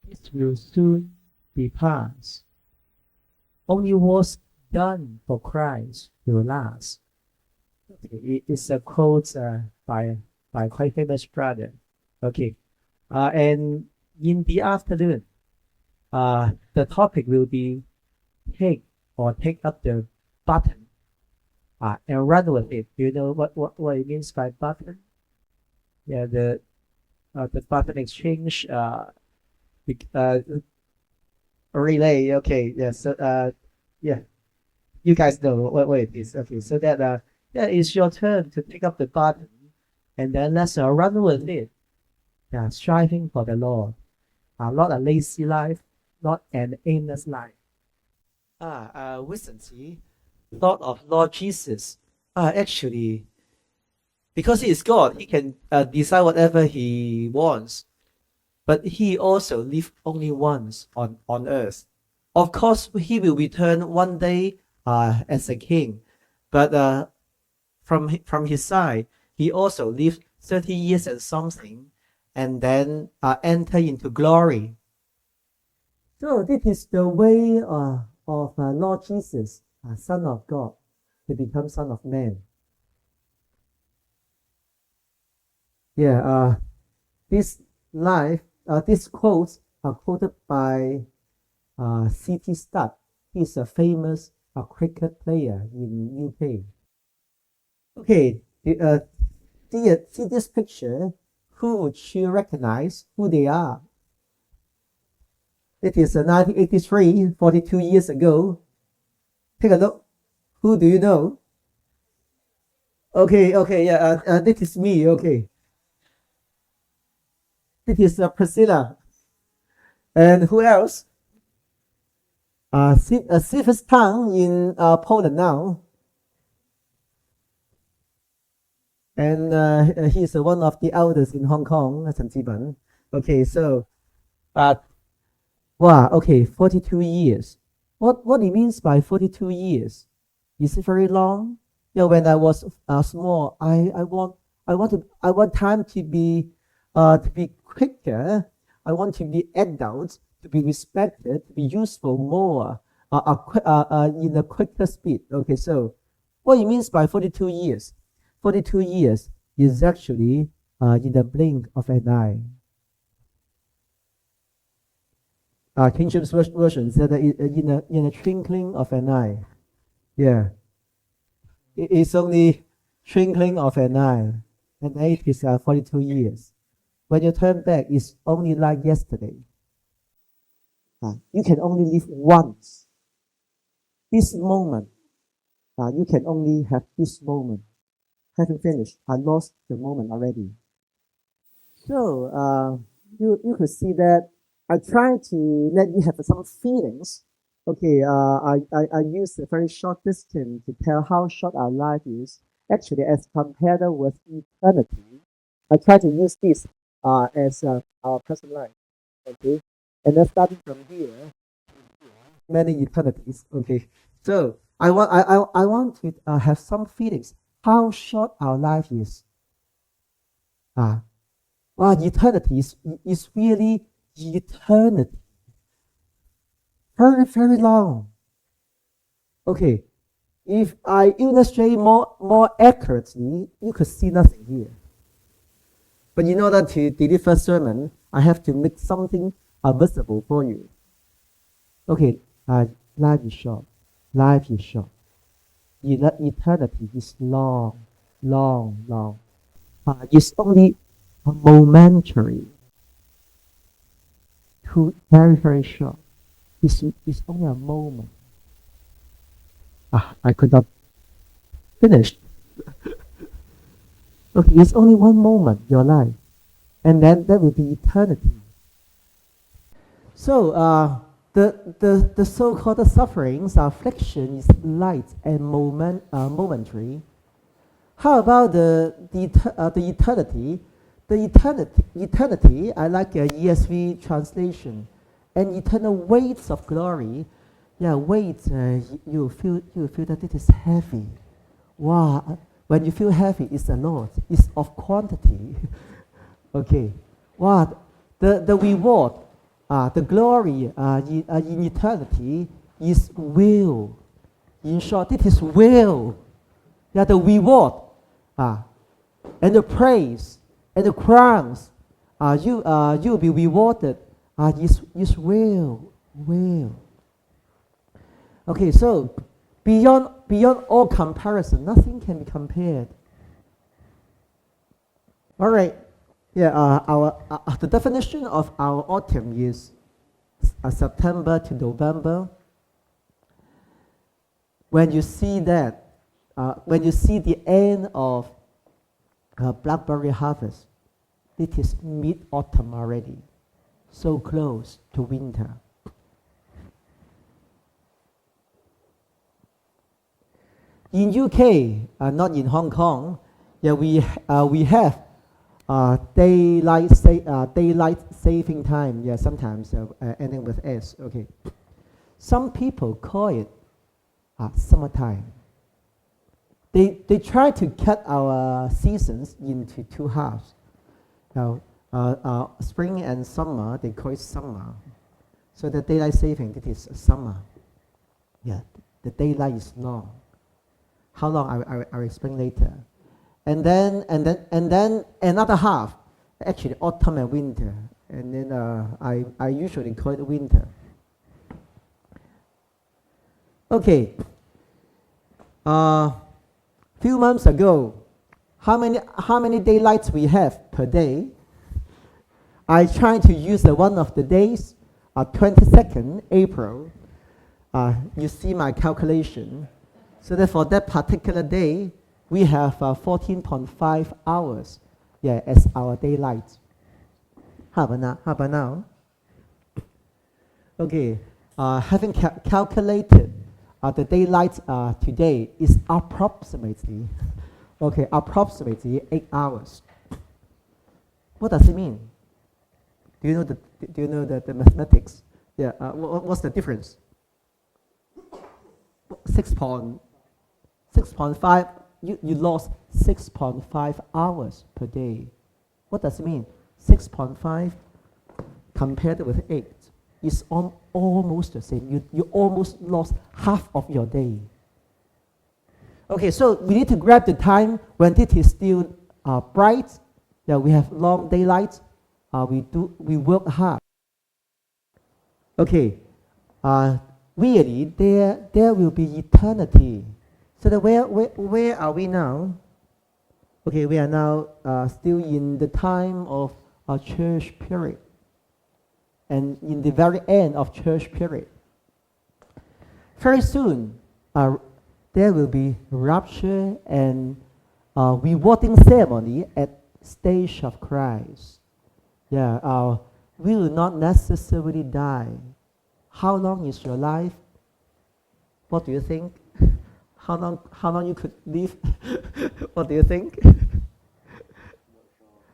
It will soon be past. Only what's done for Christ will last. Okay, it's a quote by a quite famous brother. Okay, and in the afternoon, the topic will be take up the button and run with it. Do you know what it means by button? Yeah, the button exchange uh, relay. Okay, yeah. So yeah, you guys know what it is. Okay, so that yeah, it's your turn to pick up the button, and then let's run with it. Yeah, striving for the Lord. Not a lazy life, not an aimless life. Recently thought of Lord Jesus. Actually, because he is God, he can decide whatever he wants. But he also lived only once on earth. Of course, he will return one day as a king. But from his side, he also lived 30 years and something, and then enter into glory. So this is the way of Lord Jesus, Son of God, to become Son of Man. Yeah, this life, these quotes are quoted by C.T. Studd. He's a famous cricket player in UK. Okay, see this picture. Who would you recognize who they are? It is 1983, 42 years ago. Take a look. Who do you know? Okay, yeah, this is me, okay. This is Priscilla. And who else? Silverstone in Poland now. And he's one of the elders in Hong Kong, Chen Jiban. Okay, so, wow, okay, 42 years. What it means by 42 years? Is it very long? Yeah, when I was small, I want time to be quicker. I want to be adult, to be respected, to be useful more in a quicker speed. Okay, so what it means by 42 years? 42 years is actually in the blink of an eye. King James Version said that in a twinkling of an eye. Yeah. It's only twinkling of an eye. And age is 42 years. When you turn back, it's only like yesterday. You can only live once. This moment, you can only have this moment. Having finished, I lost the moment already. So you could see that I try to let you have some feelings. Okay, I use a very short distance to tell how short our life is. Actually, as compared with eternity, I try to use this as our present life. Okay, and then starting from here, many eternities. Okay, so I want to have some feelings how short our life is. Eternity is really eternity. Very, very long. Okay, if I illustrate more accurately, you could see nothing here. But in order to deliver sermon, I have to make something visible for you. Okay, life is short. Life is short. Eternity is long, long, long. It's only momentary. Very, very short. It's only a moment. I could not finish. Okay, it's only one moment, your life. And then that will be eternity. So, the so-called sufferings, affliction is light and momentary. How about the eternity? The eternity, I like ESV translation, and eternal weights of glory. Yeah, weight. You feel that it is heavy. Wow, when you feel heavy, it's a lot. It's of quantity. Okay. Wow, the reward. the glory in eternity is will. In short, it is will. Yeah, the reward and the praise and the crowns you'll be rewarded is will. Okay, so beyond all comparison, nothing can be compared. All right. Yeah, the definition of our autumn is September to November. When you see that, when you see the end of blackberry harvest, it is mid-autumn already, so close to winter. In UK, not in Hong Kong, yeah, we have daylight saving time. Yeah, sometimes ending with S. Okay, some people call it summertime. They try to cut our seasons into two halves. Now, spring and summer, they call it summer. So the daylight saving, it is summer. Yeah, the daylight is long. How long? I'll explain later. And then another half, actually autumn and winter. And then I usually call it winter. Okay. Few months ago, how many daylights we have per day? I tried to use one of the days, 22nd April. You see my calculation. So that for that particular day, we have 14.5 hours, yeah, as our daylight. How about now? Okay, having calculated the daylight today is approximately 8 hours. What does it mean? Do you know the mathematics? Yeah, what's the difference? 6.5. You lost 6.5 hours per day. What does it mean? 6.5 compared with 8 is almost the same. You almost lost half of your day. Okay, so we need to grab the time when it is still bright. Yeah, we have long daylight. We work hard. Okay, really there will be eternity. So that where are we now? Okay, we are now still in the time of our church period, and in the very end of church period. Very soon, there will be rapture and rewarding ceremony at stage of Christ. Yeah, we will not necessarily die. How long is your life? What do you think? How long you could live? What do you think?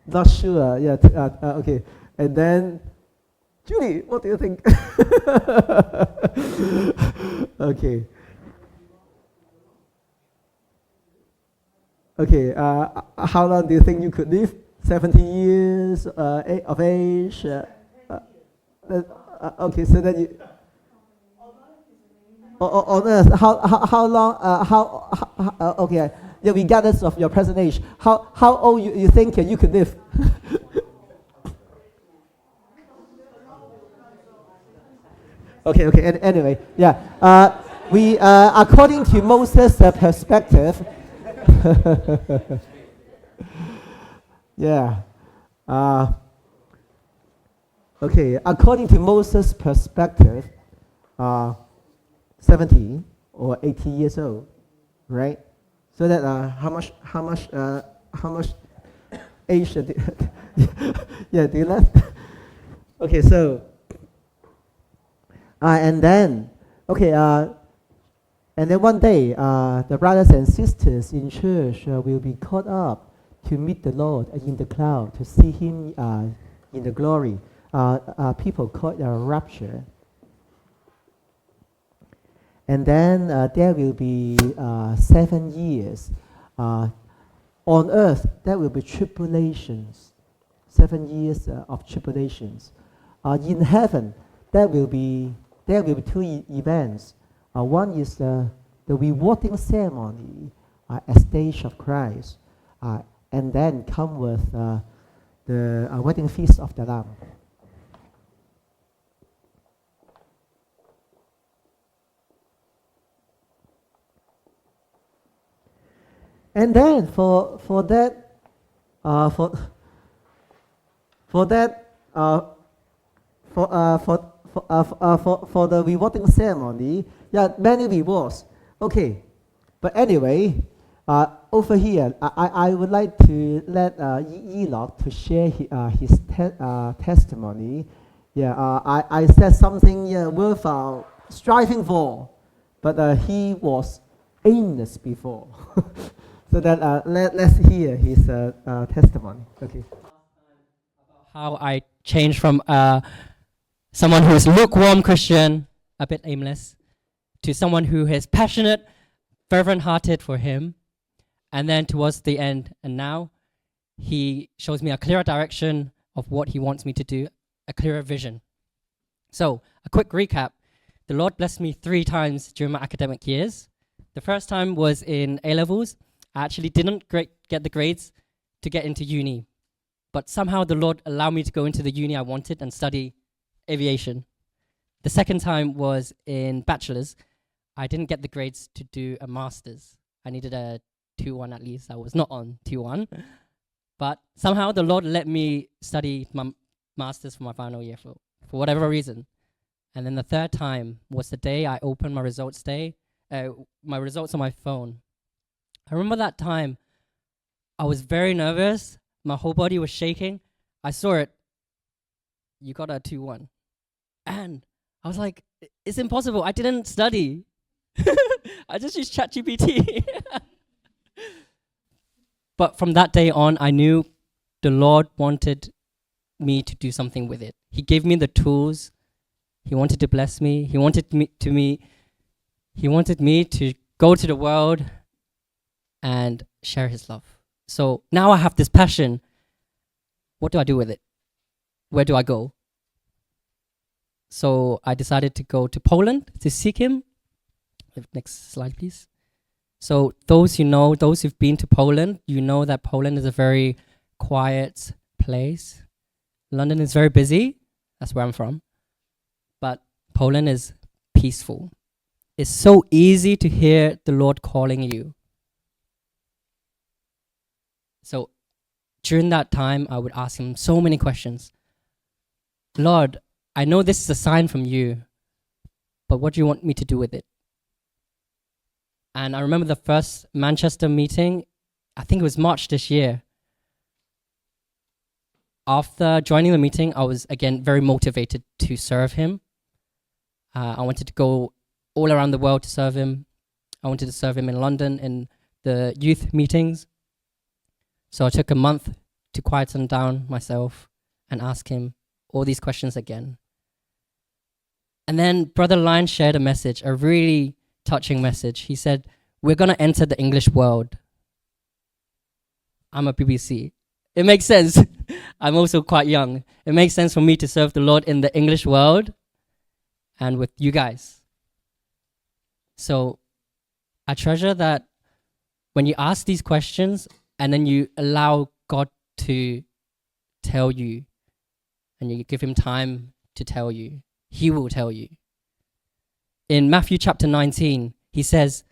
Not sure. Yeah. Okay. And then, Julie, what do you think? Okay. Okay. How long do you think you could live? 70 years of age. Okay. So then you. On earth, how long? Okay, yeah, regardless of your present age, how old you think you could live? Okay. Anyway, yeah. We according to Moses' perspective. Yeah. Okay. According to Moses' perspective. 70 or 80 years old, right? So that how much age yeah, do you left? Okay, so and then one day the brothers and sisters in church will be caught up to meet the Lord in the cloud, to see him in the glory. People call it rapture. And then there will be 7 years. On earth, there will be tribulations. 7 years of tribulations. in heaven, there will be two events. One is the rewarding ceremony at stage of Christ, and then come with the wedding feast of the Lamb. And then for that for the rewarding ceremony, many rewards. Okay, but anyway, over here, I would like to let Enoch to share his testimony. I said something worth striving for, but he was aimless before. So that let's hear his testimony. Okay. How I changed from someone who is lukewarm Christian, a bit aimless, to someone who is passionate, fervent-hearted for Him, and then towards the end, and now He shows me a clearer direction of what He wants me to do, a clearer vision. So, a quick recap. The Lord blessed me 3 times during my academic years. The first time was in A-levels. I actually didn't get the grades to get into uni, but somehow the Lord allowed me to go into the uni I wanted and study aviation. The second time was in bachelor's. I didn't get the grades to do a master's. I needed a 2-1 at least. I was not on 2-1. But somehow the Lord let me study my master's for my final year for whatever reason. And then the third time was the day I opened my results on my phone. I remember that time, I was very nervous. My whole body was shaking. I saw it. You got a 2-1. And I was like, it's impossible. I didn't study. I just used ChatGPT. But from that day on, I knew the Lord wanted me to do something with it. He gave me the tools. He wanted to bless me. He wanted me to go to the world and share His love. So now I have this passion. What do I do with it? Where do I go? So I decided to go to Poland to seek Him. Next slide, please. So those who've been to Poland, you know that Poland is a very quiet place. London is very busy. That's where I'm from. But Poland is peaceful. It's so easy to hear the Lord calling you. So during that time, I would ask Him so many questions. Lord, I know this is a sign from you, but what do you want me to do with it? And I remember the first Manchester meeting, I think it was March this year. After joining the meeting, I was again very motivated to serve Him. I wanted to go all around the world to serve Him. I wanted to serve Him in London in the youth meetings. So I took a month to quieten down myself and ask Him all these questions again. And then Brother Lyon shared a message, a really touching message. He said, we're going to enter the English world. I'm a BBC. It makes sense. I'm also quite young. It makes sense for me to serve the Lord in the English world and with you guys. So I treasure that when you ask these questions and then you allow God to tell you and you give Him time to tell you, He will tell you. In Matthew chapter 19, He says,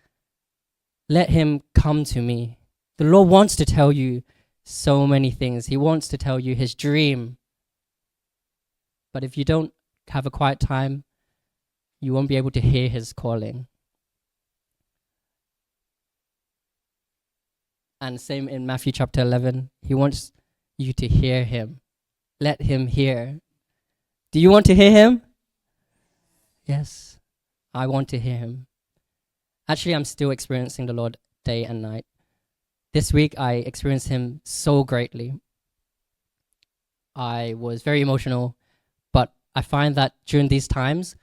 let him come to me. The Lord wants to tell you so many things. He wants to tell you His dream. But if you don't have a quiet time, you won't be able to hear His calling. And same in Matthew chapter 11. He wants you to hear Him. Let Him hear. Do you want to hear Him? Yes, I want to hear Him. Actually, I'm still experiencing the Lord day and night. This week, I experienced Him so greatly. I was very emotional, but I find that during these times,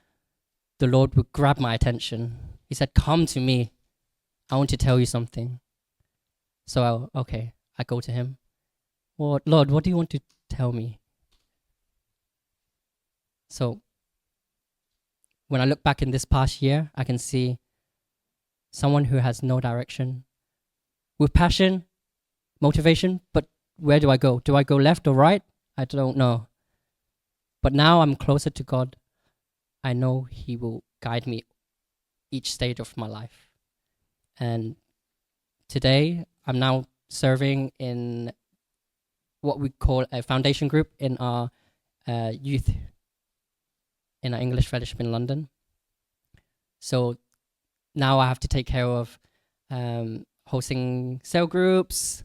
the Lord would grab my attention. He said, come to me. I want to tell you something. So, I go to Him. Lord, what do you want to tell me? So when I look back in this past year, I can see someone who has no direction, with passion, motivation, but where do I go? Do I go left or right? I don't know. But now I'm closer to God. I know He will guide me each stage of my life. And today, I'm now serving in what we call a foundation group in our youth, in our English fellowship in London. So now I have to take care of hosting cell groups,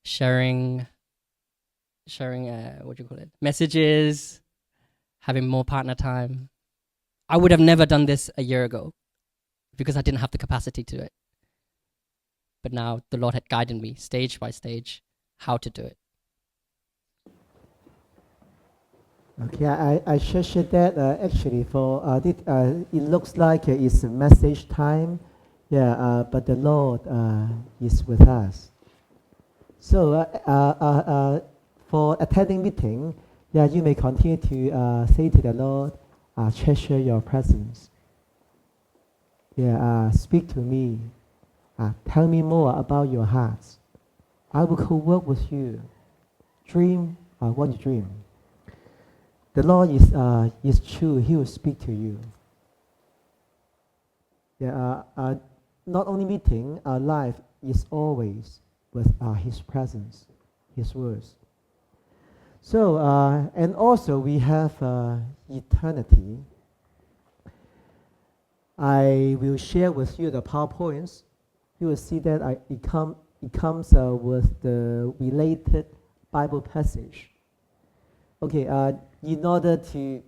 sharing what do you call it, messages, having more partner time. I would have never done this a year ago because I didn't have the capacity to do it. But now the Lord had guided me stage by stage how to do it. Okay, I share that actually for it looks like it's a message time, but the Lord is with us. So for attending meeting, you may continue to say to the Lord, treasure your presence. Speak to me. Tell me more about your hearts. I will co-work with you. Dream what you dream. The Lord is true. He will speak to you. Not only meeting, our life is always with His presence, His words. So, and also we have eternity. I will share with you the PowerPoints. You will see that it comes with the related Bible passage. Okay, in order to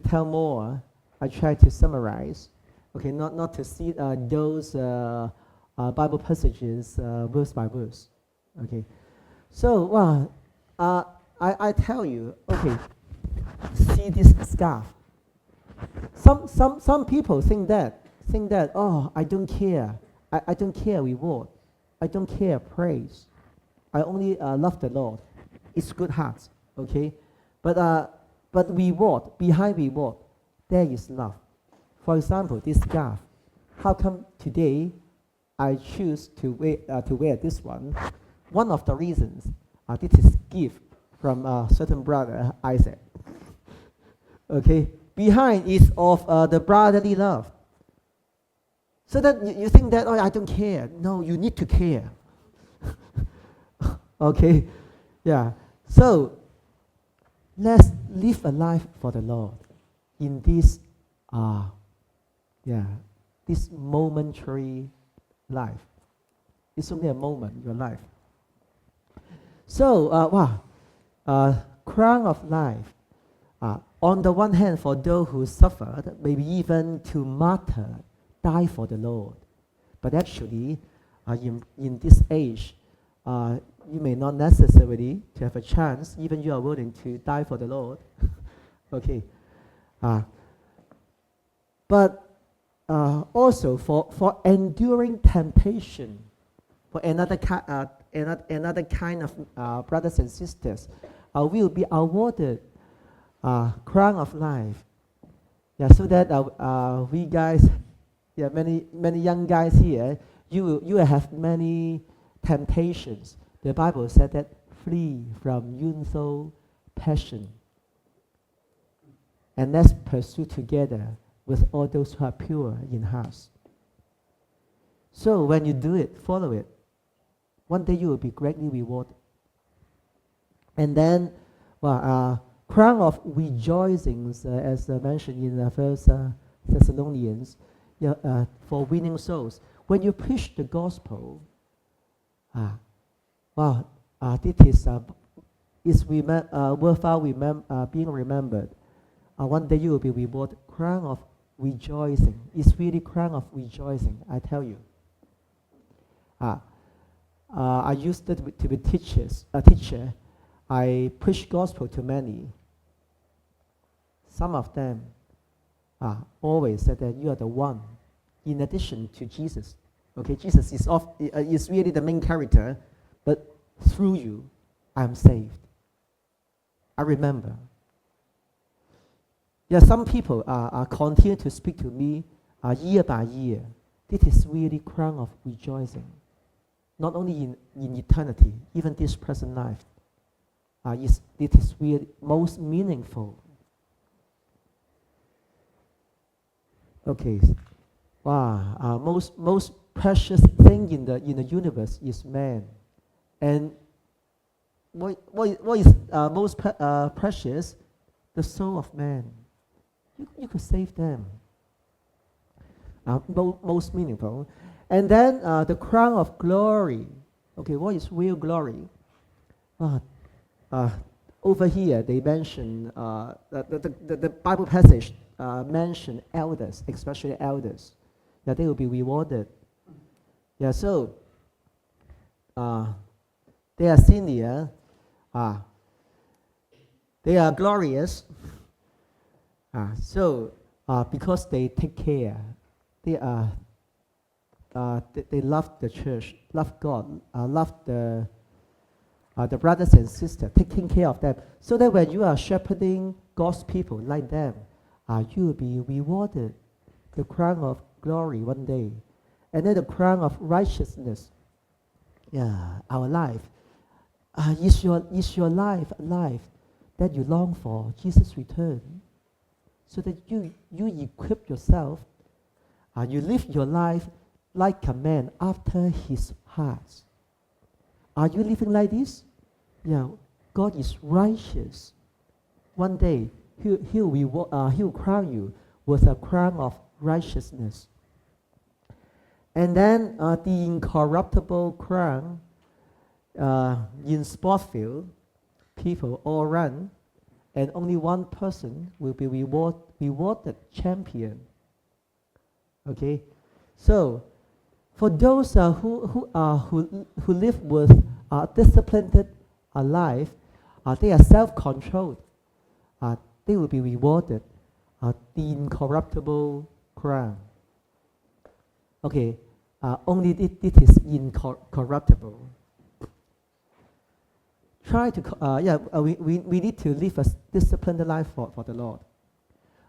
tell more, I try to summarize. Okay, not to see those Bible passages verse by verse. Okay, so I tell you. Okay, see this scarf. Some people think that I don't care. I don't care reward. I don't care praise. I only love the Lord. It's good heart. Okay, but reward, behind reward, there is love. For example, this scarf. How come today I choose to wear this one? One of the reasons, this is gift from a certain brother, Isaac. Okay, behind is of the brotherly love. So that you think that, I don't care. No, you need to care. Okay, so let's live a life for the Lord in this this momentary life. It's only a moment, your life. So, crown of life. On the one hand, for those who suffered, maybe even to martyr, die for the Lord. But actually, in this age, you may not necessarily to have a chance, even you are willing to die for the Lord. Okay. But also for enduring temptation, for another kind of brothers and sisters, will be awarded crown of life. So that we guys, many young guys here, you will have many temptations. The Bible said that flee from youthful passion, and let's pursue together with all those who are pure in heart. So when you do it, follow it. One day you will be greatly rewarded. And then, crown of rejoicings, as mentioned in the First Thessalonians, for winning souls. When you preach the gospel, this is worthwhile being remembered. One day you will be rewarded. Crown of rejoicing. It's really crown of rejoicing, I tell you. I used to be a teacher. I preach gospel to many. Some of them always said that you are the one, in addition to Jesus. Okay, Jesus is really the main character, but through you, I'm saved. I remember. Yeah, some people continue to speak to me year by year. This is really crown of rejoicing. Not only in eternity, even this present life. It is really most meaningful. Okay. Wow. Most precious thing in the universe is man. And what is most precious? The soul of man. You could save them. Most meaningful. And then the crown of glory. Okay, what is real glory? Over here, they mention the Bible passage mention elders, especially elders. Yeah, they will be rewarded. Yeah, so they are senior. They are glorious. Because they take care, they love the church, love God, love the brothers and sisters, taking care of them, so that when you are shepherding God's people like them, you will be rewarded the crown of glory one day, and then the crown of righteousness. Yeah, our life. Is your life a life that you long for Jesus' return, so that you equip yourself, you live your life like a man after his heart. Are you living like this? Yeah, God is righteous. One day, He'll crown you with a crown of righteousness. And then the incorruptible crown, in sports field, people all run, and only one person will be rewarded champion. Okay, so for those who live with disciplined life, they are self-controlled. They will be rewarded the incorruptible crown. Okay, only it is incorruptible. We need to live a disciplined life for the Lord.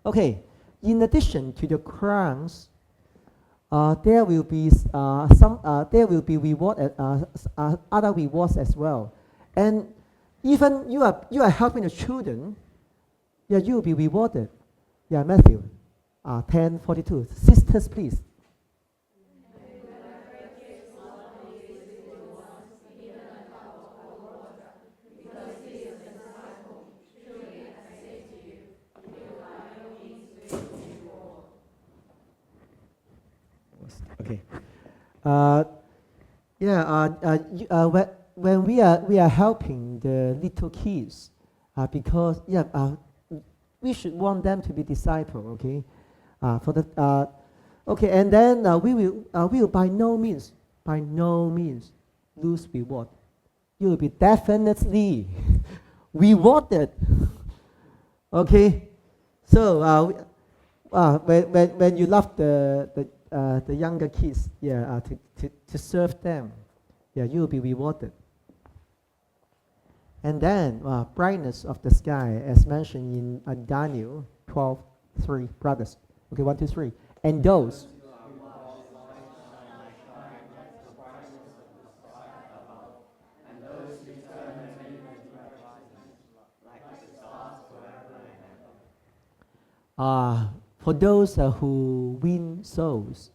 Okay, in addition to the crowns, there will be other rewards as well. And even you are helping the children, yeah, you will be rewarded. Yeah, Matthew 10:42. Sisters, please. Okay. When we are helping the little kids, because we should want them to be disciple. Okay. And then we will by no means lose reward. You will be definitely rewarded. Okay. So when you love the younger kids, to serve them, you will be rewarded. And then brightness of the sky, as mentioned in Daniel 12:3, brothers. Okay, 1, 2, 3. And those. For those who win souls,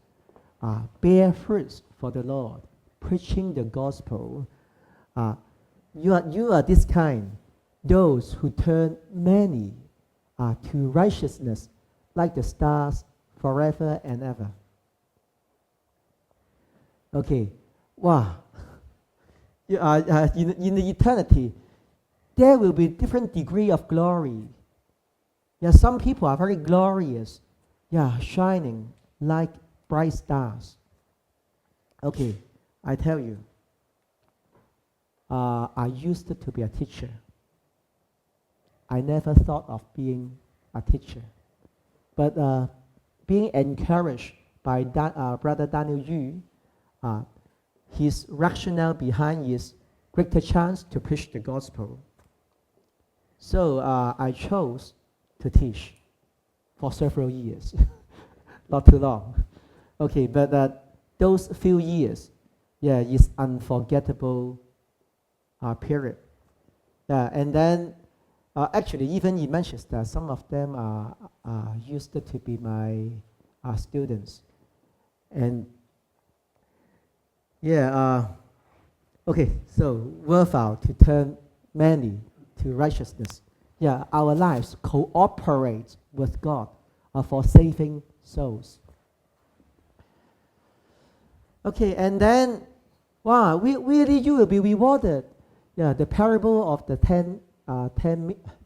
bear fruits for the Lord, preaching the gospel, you are this kind, those who turn many to righteousness like the stars forever and ever. Okay, wow. In the eternity, there will be different degree of glory. Yeah, some people are very glorious, shining like bright stars. Okay, I tell you, I used to be a teacher. I never thought of being a teacher. But being encouraged by Brother Daniel Yiu, his rationale behind is greater chance to preach the gospel. So I chose to teach. for several years, not too long. Okay, but those few years, yeah, is unforgettable period. Yeah, and then actually, even in Manchester, some of them used to be my students, and yeah, okay, so worthwhile to turn many to righteousness. Yeah, our lives cooperate with God for saving souls. Okay, and then, wow, really you will be rewarded. Yeah, the parable of the 10,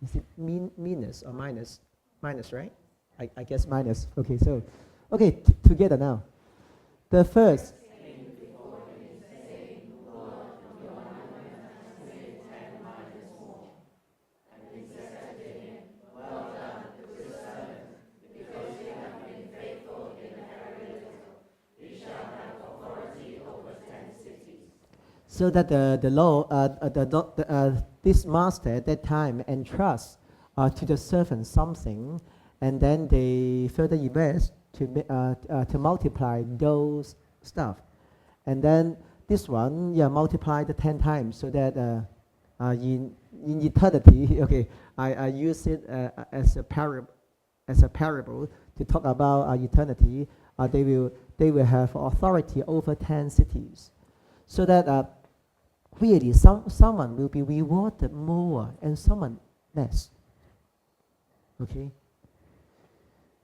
is it minus or minus? Minus, right? I guess minus. Okay, so, okay, together now. The first. So that the law, this master at that time entrusts to the servant something, and then they further invest to multiply those stuff, and then this one, yeah, multiply the 10 times, so that in eternity, okay, I use it as a parable to talk about eternity. They will have authority over 10 cities, so that really someone will be rewarded more and someone less. Okay.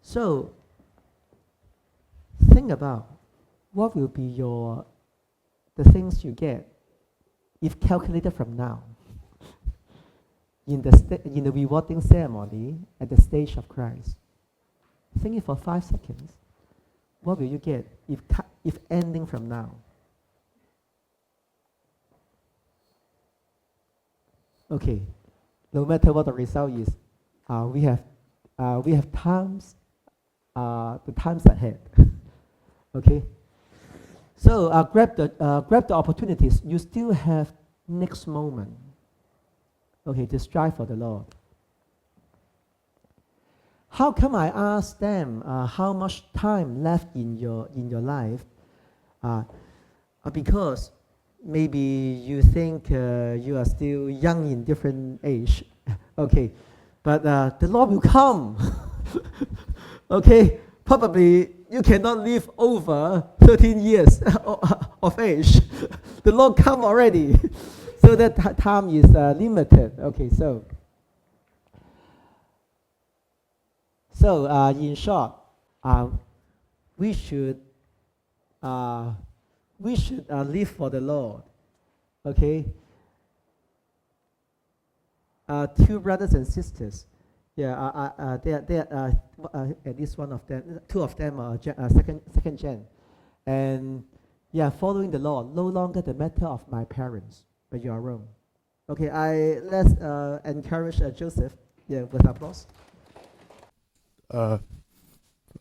So think about what will be the things you get if calculated from now in the rewarding ceremony at the stage of Christ. Think it for 5 seconds. What will you get if ending from now? Okay, no matter what the result is, we have times, the times ahead. Okay, so grab the opportunities you still have next moment. Okay, to strive for the Lord. How come I ask them how much time left in your life? Because maybe you think you are still young in different age. Okay, but the Lord will come. Okay, probably you cannot live over 13 years of age. The Lord come already. So that time is limited. Okay, so in short, we should live for the Lord. Okay. Two brothers and sisters. Yeah, they are at least one of them. Two of them are second gen, and yeah, following the Lord. No longer the matter of my parents, but you are wrong. Okay, let's encourage Joseph. Yeah, with applause.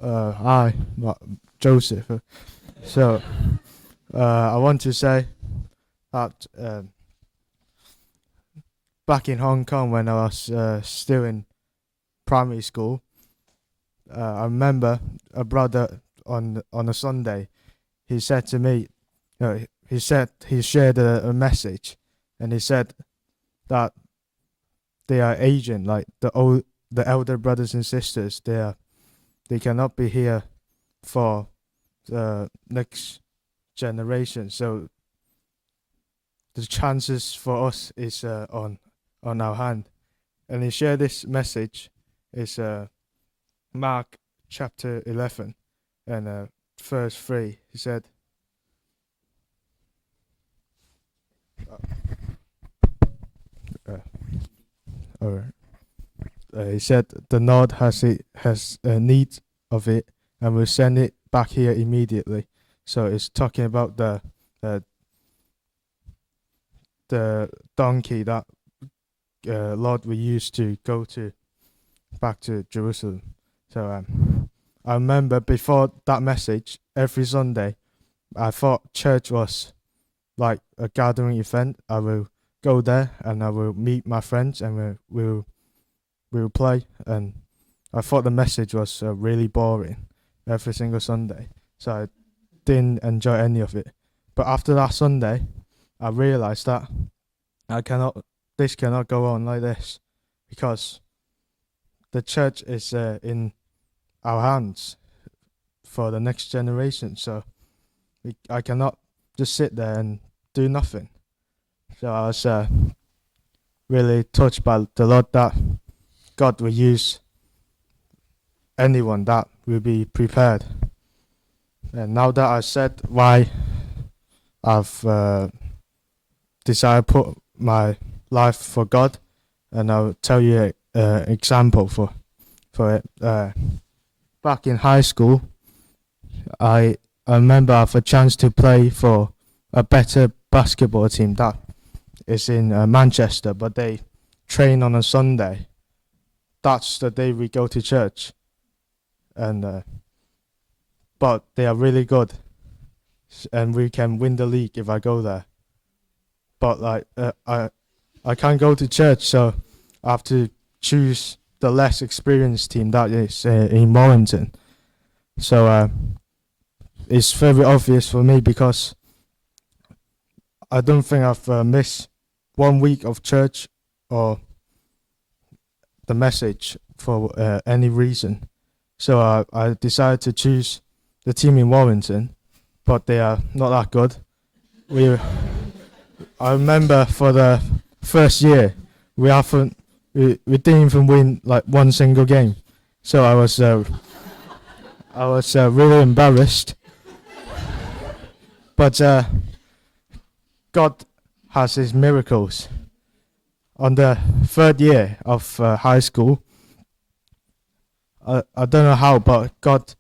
Hi, Joseph. So, I want to say that back in Hong Kong when I was still in primary school, I remember a brother on a Sunday. He said to me, he shared a message, and he said that they are aging, like the elder brothers and sisters. They cannot be here for the next generation. So the chances for us is on our hand. And he shared this message is Mark chapter 11 and verse 3. He said, he said the Lord has a need of it and will send it back here immediately. So it's talking about the donkey that Lord we used to go back to Jerusalem. So I remember before that message, every Sunday, I thought church was like a gathering event. I will go there and I will meet my friends and we'll play, and I thought the message was really boring every single Sunday, so I didn't enjoy any of it. But after that Sunday, I realized that this cannot go on like this, because the church is in our hands for the next generation. So I cannot just sit there and do nothing. So I was really touched by the Lord that God will use anyone that will be prepared. And now that I said why I've decided to put my life for God, and I'll tell you an example for it. Back in high school, I remember I have a chance to play for a better basketball team that is in Manchester, but they train on a Sunday. That's the day we go to church, and but they are really good, and we can win the league if I go there. But like I can't go to church, so I have to choose the less experienced team that is in Warrington. So it's very obvious for me, because I don't think I've missed 1 week of church or the message for any reason. So I decided to choose the team in Warrington, but they are not that good. I remember for the first year we didn't even win like one single game. So I was really embarrassed. But God has His miracles. On the third year of high school, I don't know how, but God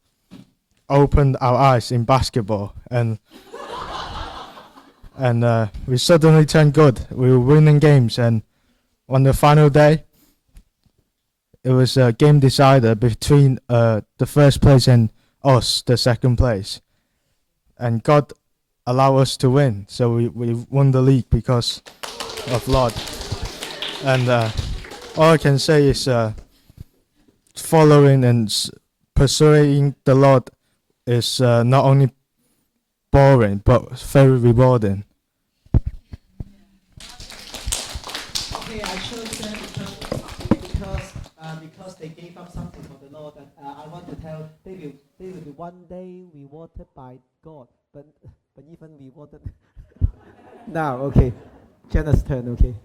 opened our eyes in basketball, and we suddenly turned good. We were winning games, and on the final day, it was a game decider between the first place and us, the second place. And God allowed us to win, so we won the league because of Lord. And all I can say is following and pursuing the Lord is not only boring but very rewarding. Okay, I chose them because they gave up something for the Lord. And I want to tell they will be one day rewarded by God, but even rewarded now. Okay, Jenna's turn. Okay.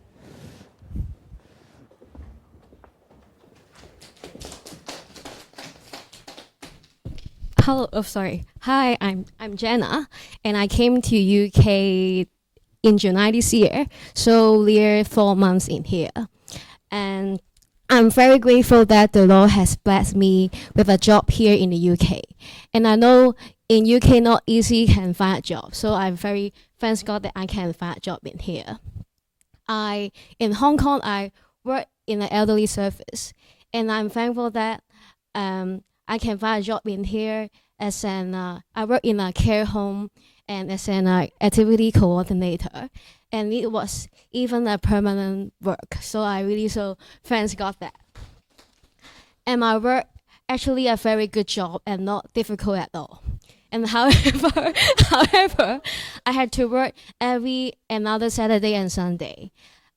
Hello, oh sorry. Hi, I'm Jenna, and I came to UK in July this year. So we're 4 months in here, and I'm very grateful that the Lord has blessed me with a job here in the UK. And I know in UK not easy can find a job, so I'm very thanks God that I can find a job in here. In Hong Kong I work in the elderly service, and I'm thankful that I can find a job in here as I work in a care home and as an activity coordinator, and it was even a permanent work. So I really so thanks God that. And my work actually a very good job and not difficult at all. And however, I had to work every another Saturday and Sunday.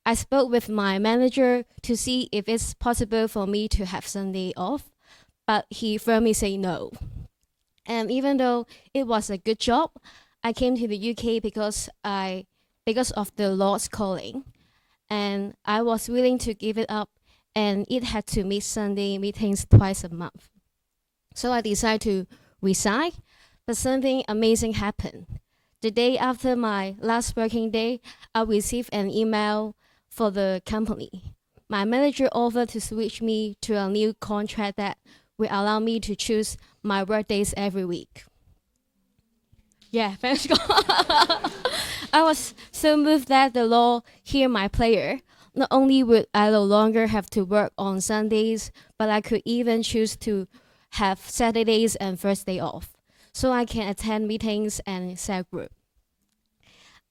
I spoke with my manager to see if it's possible for me to have Sunday off, but he firmly said no. And even though it was a good job, I came to the UK because of the Lord's calling, and I was willing to give it up, and it had to meet Sunday meetings twice a month. So I decided to resign, but something amazing happened. The day after my last working day, I received an email for the company. My manager offered to switch me to a new contract that will allow me to choose my work days every week. Yeah, thanks God. I was so moved that the Lord hear my prayer. Not only would I no longer have to work on Sundays, but I could even choose to have Saturdays and Thursday off, so I can attend meetings and cell group.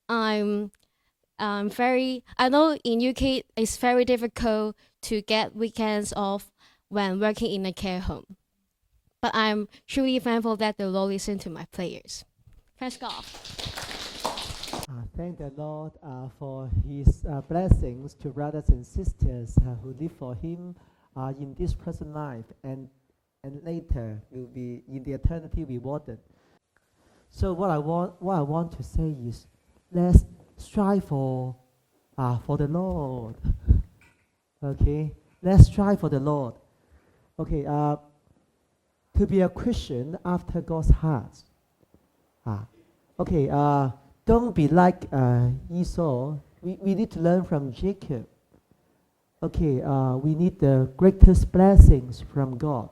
I know in UK it's very difficult to get weekends off when working in a care home. But I'm truly thankful that the Lord listened to my prayers. Praise God. Thank the Lord for His blessings to brothers and sisters who live for Him in this present life and later will be in the eternity rewarded. So what I want to say is, let's strive for the Lord. Okay, let's strive for the Lord. Okay, to be a Christian after God's heart. Okay, don't be like Esau. We need to learn from Jacob. Okay, we need the greatest blessings from God.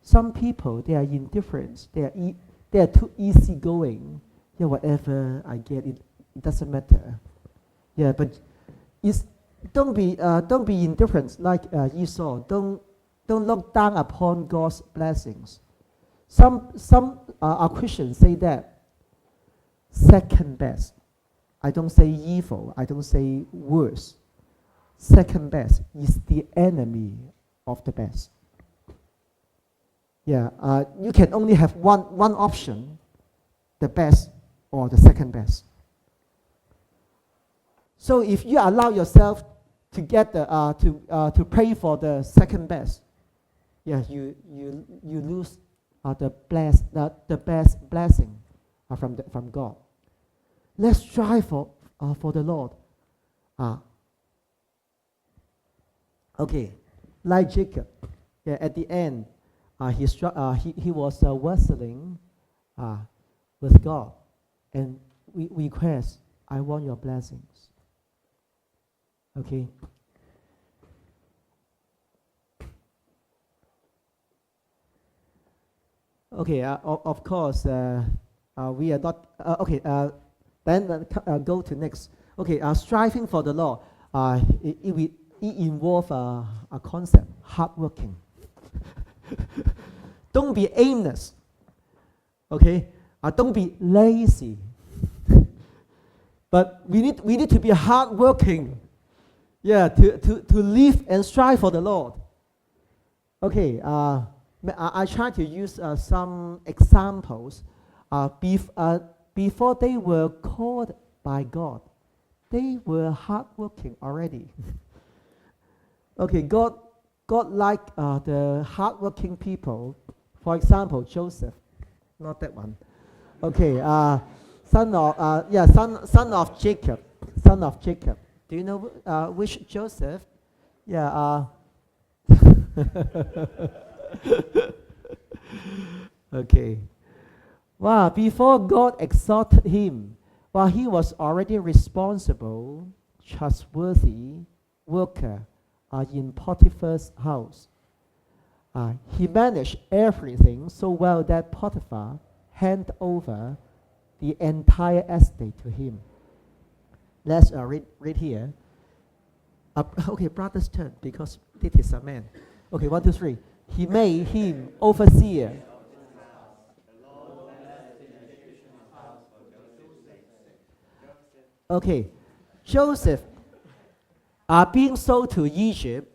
Some people, they are indifferent. They are too easygoing. Yeah, whatever I get, it doesn't matter. Yeah, but don't be indifferent like Esau. Don't look down upon God's blessings. Some Christians say that second best. I don't say evil. I don't say worse. Second best is the enemy of the best. Yeah, you can only have one option, the best or the second best. So if you allow yourself to get to pray for the second best, yeah, you lose the best blessing from God. Let's strive for the Lord. Okay, like Jacob, yeah, at the end, he was wrestling with God, and we request, I want your blessings. Okay. Okay, of course, we are not, okay, then go to next. Okay, striving for the Lord, it involves a concept, hardworking. Don't be aimless, okay? Don't be lazy. But we need to be hardworking, yeah, to live and strive for the Lord. Okay, I try to use some examples. Before they were called by God, they were hardworking already. Okay, God liked the hardworking people. For example, Joseph, not that one. Okay, son of Jacob, son of Jacob. Do you know which Joseph? Yeah. Okay. Wow, before God exalted him, while he was already responsible, trustworthy worker in Potiphar's house. He managed everything so well that Potiphar handed over the entire estate to him. Let's read here. Okay, brother's turn, because this is a man. Okay, 1, 2, 3. He made him overseer. Okay, Joseph being sold to Egypt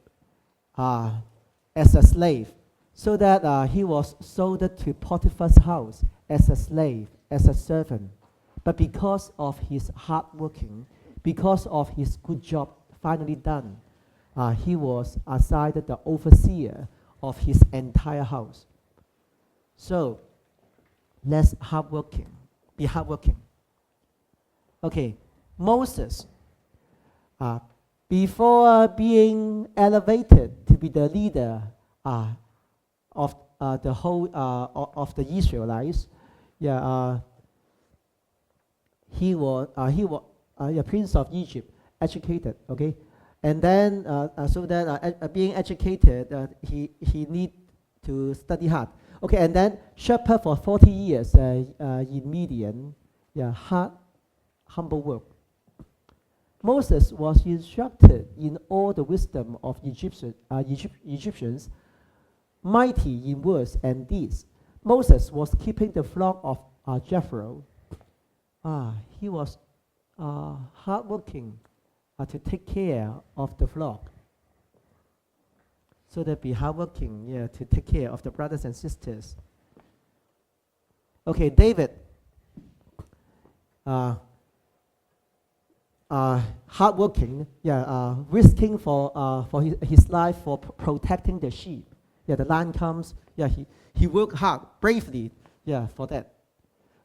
as a slave, so that he was sold to Potiphar's house as a slave, as a servant. But because of his hard working, because of his good job finally done, he was assigned the overseer of his entire house. So, let's be hardworking. Okay, Moses, before being elevated to be the leader of the whole of the Israelites, yeah, he was a prince of Egypt, educated. Okay, and then so that being educated, he need to study hard. Okay, and then shepherd for 40 years in Midian, yeah, hard, humble work. Moses was instructed in all the wisdom of Egyptians, mighty in words and deeds. Moses was keeping the flock of Jethro. He was hardworking to take care of the flock. so that be hardworking, yeah, to take care of the brothers and sisters. Okay, David, hardworking, yeah, risking for his life for protecting the sheep. Yeah, the lion comes, yeah, he worked hard, bravely, yeah, for that.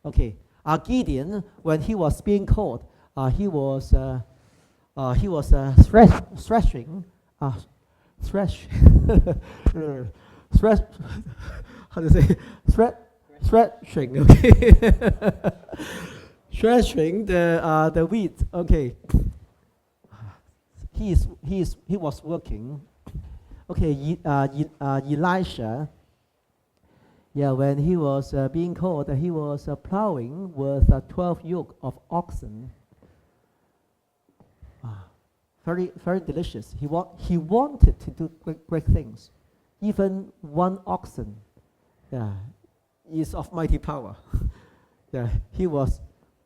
Okay, Gideon, when he was being called, he was threshing, thresh, thresh, how to say, threshing, okay, threshing the wheat. Okay, he was working. Okay, Elisha. Yeah, when he was being called, he was plowing with 12 yoke of oxen. Very, very delicious. He wanted to do great things. Even one oxen, yeah, is of mighty power. Yeah, he was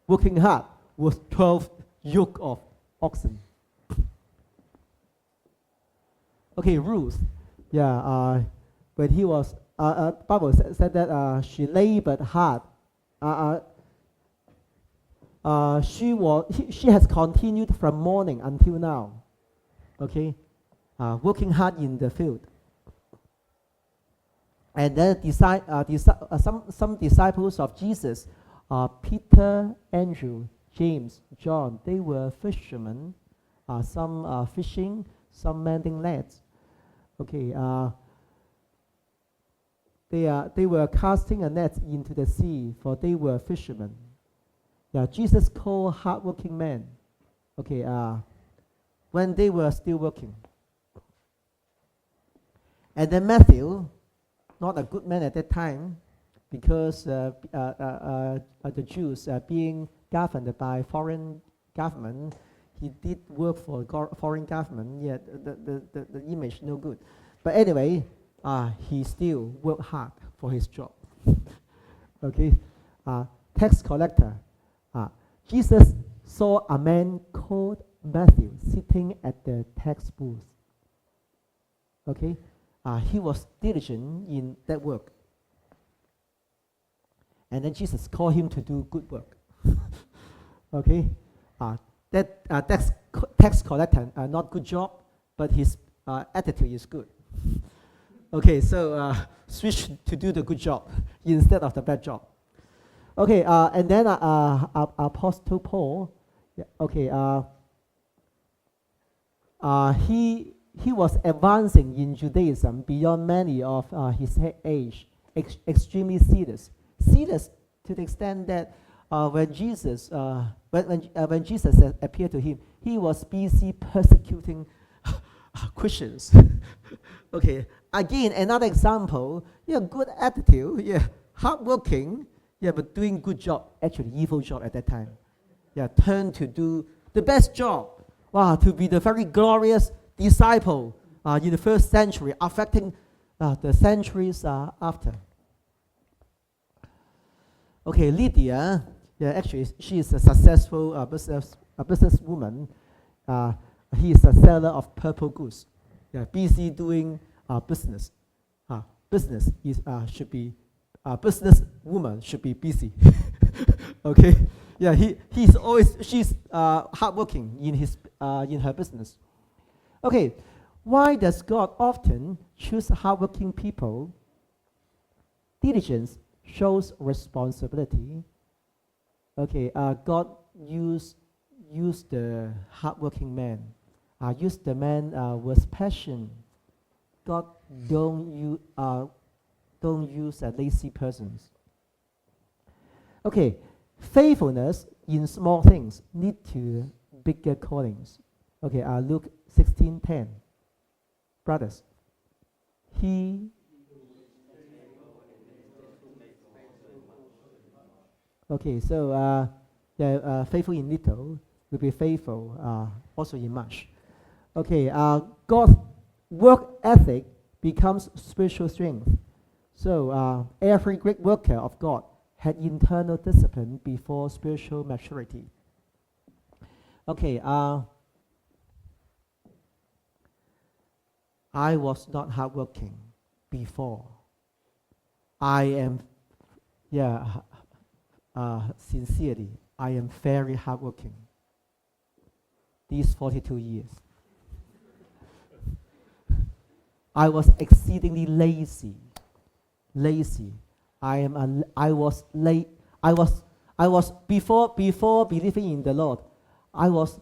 working hard with 12 yoke of oxen. Okay, Ruth. Yeah, when he was, Bible said that she labored hard. She has continued from morning until now. Okay, working hard in the field. And then some disciples of Jesus, Peter, Andrew, James, John, they were fishermen. Some fishing, some mending nets. Okay, they were casting a net into the sea, for they were fishermen. Yeah, Jesus called hardworking men. Okay, when they were still working. And then Matthew, not a good man at that time, because the Jews being governed by foreign government, he did work for foreign government. Yet the image no good. But anyway, he still worked hard for his job. Okay, tax collector. Jesus saw a man called Matthew sitting at the tax booth. Okay, he was diligent in that work. And then Jesus called him to do good work. Okay, that tax collector, not good job, but his attitude is good. Okay, so switch to do the good job instead of the bad job. Okay, and then Apostle Paul, yeah, okay, he was advancing in Judaism beyond many of his age, extremely serious to the extent that when Jesus appeared to him, he was busy persecuting Christians. Okay, again another example. Yeah, good attitude. Yeah, hardworking. Yeah, but doing good job, actually evil job at that time. Yeah, turn to do the best job. Wow, to be the very glorious disciple in the first century, affecting the centuries after. Okay, Lydia. Yeah, actually she is a successful businesswoman. He is a seller of purple goods. Yeah, busy doing business. Business is should be. Business woman should be busy. Okay, yeah, she's hardworking in her business. Okay, why does God often choose hardworking people? Diligence shows responsibility. Okay, God used the hardworking man, used the man with passion. God don't use lazy persons. Okay, faithfulness in small things lead to bigger callings. Okay, Luke 16:10. Brothers, okay, so faithful in little will be faithful also in much. Okay, God's work ethic becomes spiritual strength. So every great worker of God had internal discipline before spiritual maturity. Okay, I was not hardworking before. I am, sincerely, I am very hardworking these 42 years. I was exceedingly lazy. I was late. I was before believing in the Lord. I was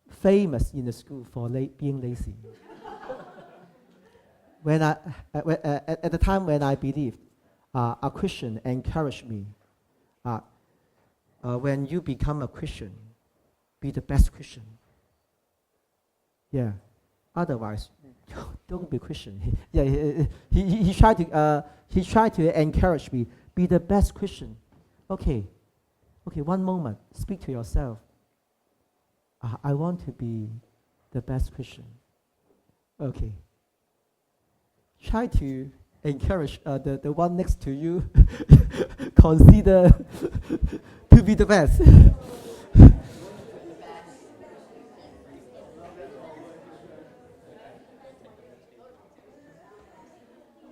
famous in the school for being lazy. When at the time when I believed, a Christian encouraged me. When you become a Christian, be the best Christian. Yeah. Otherwise, don't be Christian. He tried to encourage me. Be the best Christian. Okay. One moment. Speak to yourself. I want to be the best Christian. Okay. Try to encourage the one next to you. Consider to be the best.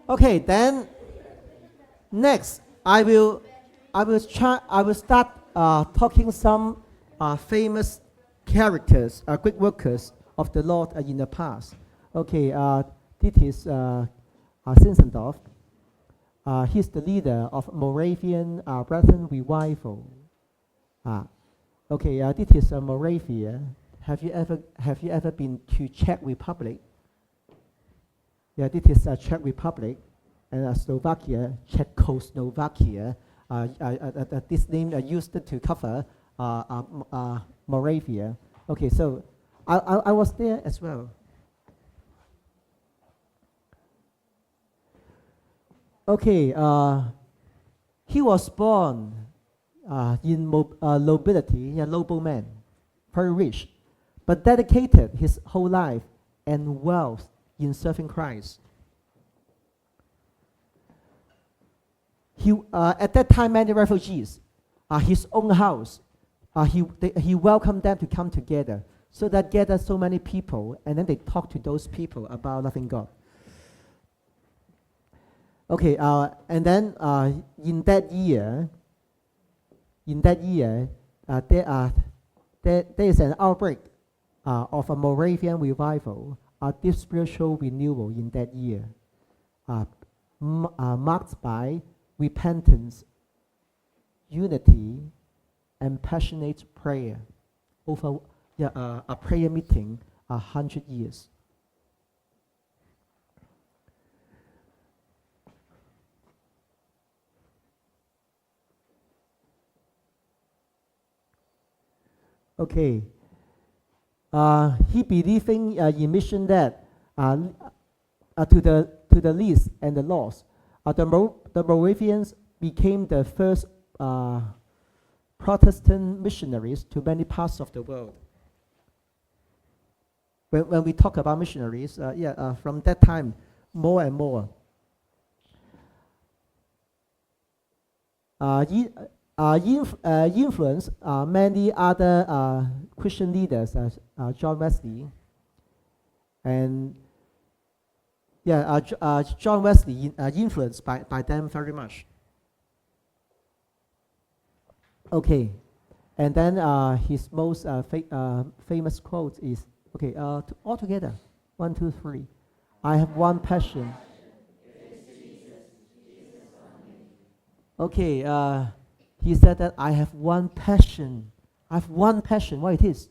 Okay, then next I will start talking some famous characters, great workers of the Lord in the past. Okay, this is Zinzendorf. He's the leader of Moravian Brethren Revival. Okay, this is Moravia. Have you ever been to Czech Republic? Yeah, this is Czech Republic and Slovakia, Czechoslovakia. This name used to cover Moravia. Okay, so I was there as well. Okay, he was born in nobility, a nobleman, very rich, but dedicated his whole life and wealth in serving Christ. At that time, many refugees, his own house, he welcomed them to come together, so that gathered so many people, and then they talk to those people about loving God. Okay, and then in that year, there is an outbreak of a Moravian revival, a deep spiritual renewal in that year, marked by repentance, unity, and passionate prayer over a prayer meeting 100 years. Okay. He believing in mission that to the least and the lost, the Moravians became the first Protestant missionaries to many parts of the world. When we talk about missionaries, from that time, more and more. Influence many other Christian leaders, John Wesley, and John Wesley influenced by them very much. Okay, and then his most famous quote is, okay, all together, 1, 2, 3. I have one passion. Okay, he said that I have one passion. I have one passion. What it is?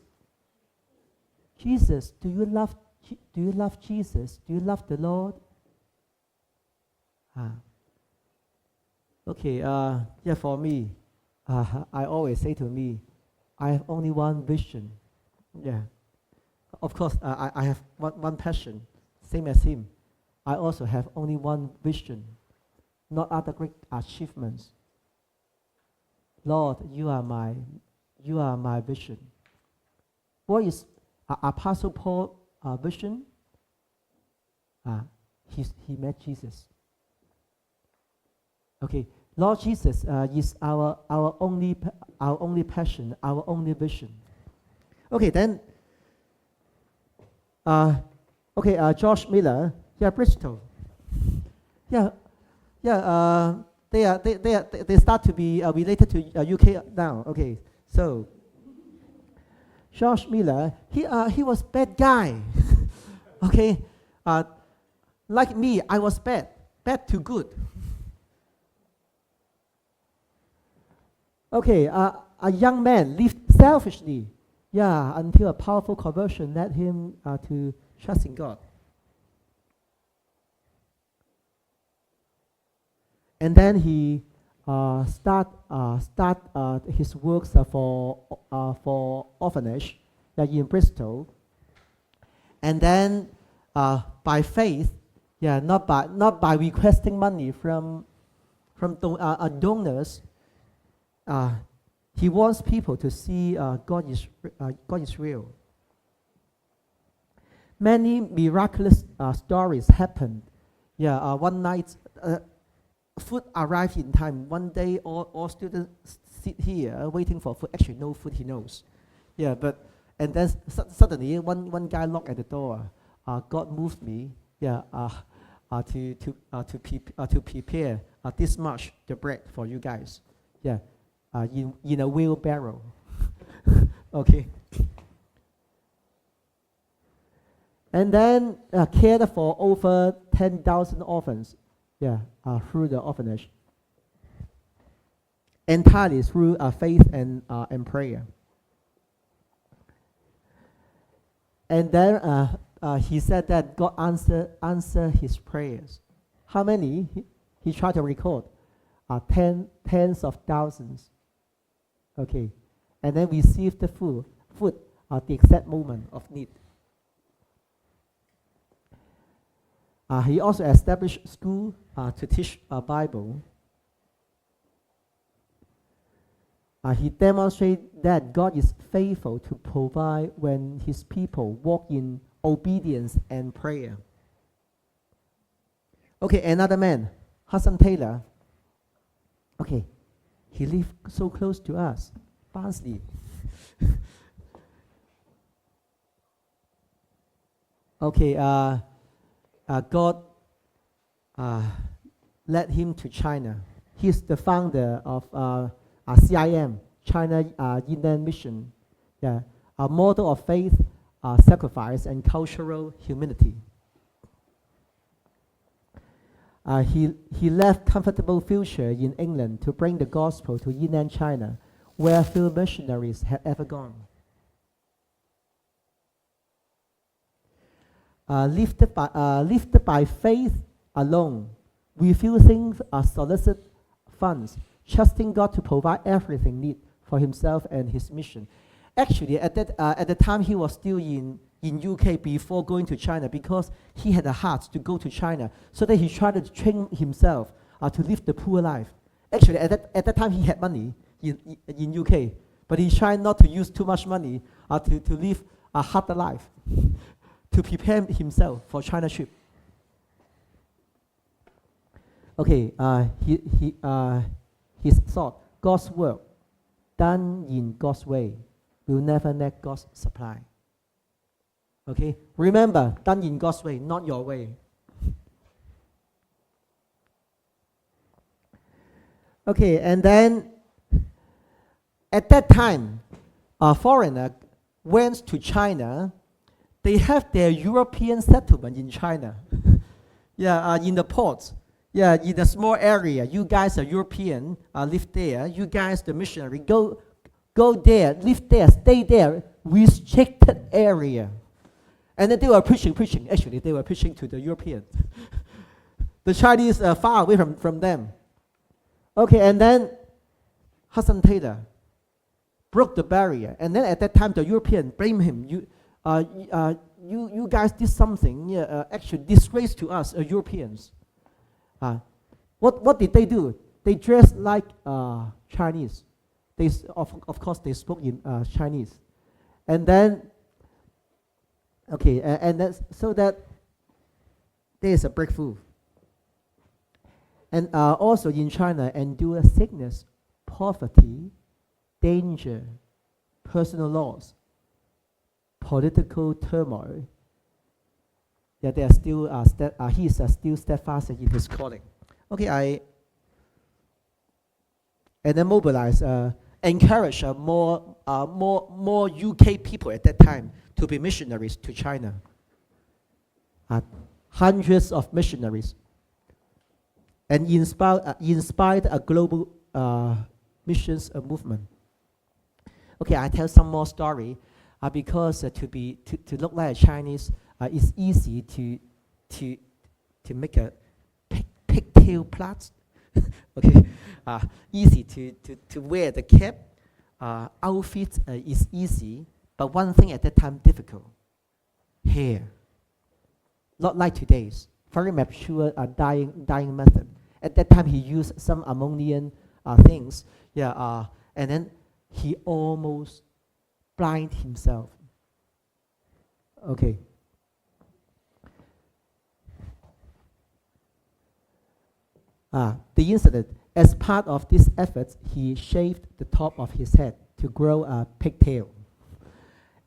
Jesus. Do you love Jesus? Do you love the Lord? Okay. For me, I always say to me, I have only one vision. Yeah. Of course, I have one passion, same as him. I also have only one vision, not other great achievements. Lord, you are my vision. What is Apostle Paul's vision? He met Jesus. Okay, Lord Jesus is our only passion, our only vision. Okay, then Okay, George Miller, yeah, Bristol. Yeah, yeah, they start to be related to UK now. Okay, so George Miller, he was bad guy. Okay, like me, I was bad to good. Okay, a young man lived selfishly, yeah, until a powerful conversion led him to trust in God. And then he start his works for orphanage in Bristol. And then by faith, yeah, not by requesting money from donors. He wants people to see God is real. Many miraculous stories happened. Yeah, one night, food arrived in time. One day, all students sit here waiting for food. Actually, no food, he knows. Yeah, and then suddenly, one guy knocked at the door. God moved me. Yeah, to prepare this much the bread for you guys. Yeah, in a wheelbarrow. Okay. And then cared for over 10,000 orphans, yeah, through the orphanage, entirely through faith and prayer. And then he said that God answer his prayers. How many? He tried to record. Tens of thousands. Okay, and then received the food at the exact moment of need. He also established school to teach Bible. He demonstrated that God is faithful to provide when his people walk in obedience and prayer. Okay, another man, Hudson Taylor. Okay, he lived so close to us, Barnsley. Okay, God led him to China. He's the founder of CIM, China Inland Mission, yeah, a model of faith, sacrifice, and cultural humility. He left comfortable future in England to bring the gospel to inland China, where few missionaries had ever gone. Lifted by faith alone, refusing solicit funds, trusting God to provide everything needed for himself and his mission. Actually, at the time he was still in UK before going to China, because he had a heart to go to China, so that he tried to train himself to live the poor life. Actually, at that time he had money in UK, but he tried not to use too much money to live a harder life, to prepare himself for China trip. Okay, his thought: God's work done in God's way will never lack God's supply. Okay, remember, done in God's way, not your way. Okay, and then at that time, a foreigner went to China. They have their European settlement in China. Yeah, in the ports. Yeah, in a small area. You guys are European, live there. You guys, the missionary, go there, live there, stay there. Restricted area. And then they were preaching. Actually, they were preaching to the Europeans. The Chinese are far away from them. Okay, and then Hudson Taylor broke the barrier. And then at that time, the European blamed him. You guys did something, actually disgrace to us, Europeans. What did they do? They dressed like Chinese. They of course they spoke in Chinese, and then okay, and that's so that there is a breakthrough. And also in China, endure sickness, poverty, danger, personal loss, political turmoil. yeah, they are still he is still steadfast in his calling. Okay, and then mobilize, encourage more UK people at that time to be missionaries to China. Hundreds of missionaries, and inspired a global missions movement. Okay, I tell some more story because to look like a Chinese, it's easy to make a pigtail plait. Okay, easy to wear the cap. Outfit is easy, but one thing at that time difficult: hair. Not like today's very mature dyeing method. At that time, he used some ammonium things. Yeah, and then he almost blind himself. Okay. The incident, as part of this effort, he shaved the top of his head to grow a pigtail,